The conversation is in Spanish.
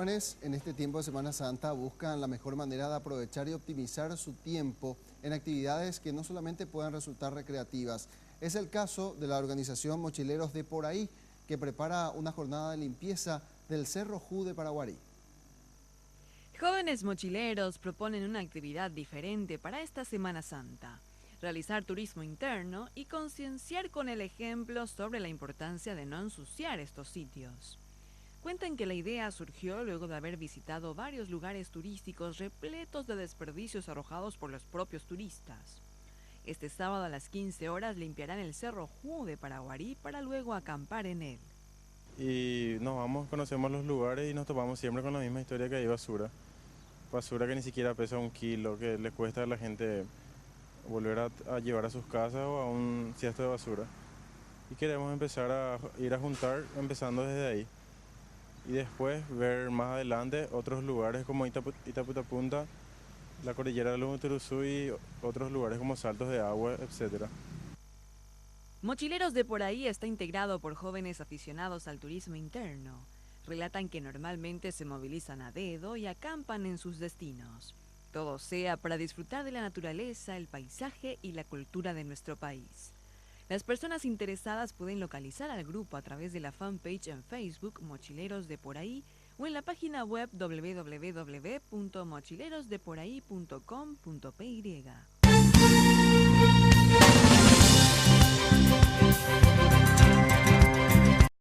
jóvenes en este tiempo de Semana Santa buscan la mejor manera de aprovechar y optimizar su tiempo en actividades que no solamente puedan resultar recreativas. Es el caso de la organización Mochileros de Por Ahí, que prepara una jornada de limpieza del Cerro Ju de Paraguarí. Jóvenes mochileros proponen una actividad diferente para esta Semana Santa: realizar turismo interno y concienciar con el ejemplo sobre la importancia de no ensuciar estos sitios. Cuentan que la idea surgió luego de haber visitado varios lugares turísticos repletos de desperdicios arrojados por los propios turistas. Este sábado a las 15 horas limpiarán el Cerro Ju de Paraguarí para luego acampar en él. Y nos vamos, conocemos los lugares y nos topamos siempre con la misma historia, que hay basura. Basura que ni siquiera pesa 1 kilo, que le cuesta a la gente volver a llevar a sus casas o a un cesto de basura. Y queremos empezar a ir a juntar, empezando desde ahí. Y después ver más adelante otros lugares como Itaputapunta, la cordillera de los Uturuzú y otros lugares como Saltos de Agua, etc. Mochileros de Por Ahí está integrado por jóvenes aficionados al turismo interno. Relatan que normalmente se movilizan a dedo y acampan en sus destinos. Todo sea para disfrutar de la naturaleza, el paisaje y la cultura de nuestro país. Las personas interesadas pueden localizar al grupo a través de la fanpage en Facebook Mochileros de Por Ahí o en la página web www.mochilerosdeporahí.com.py.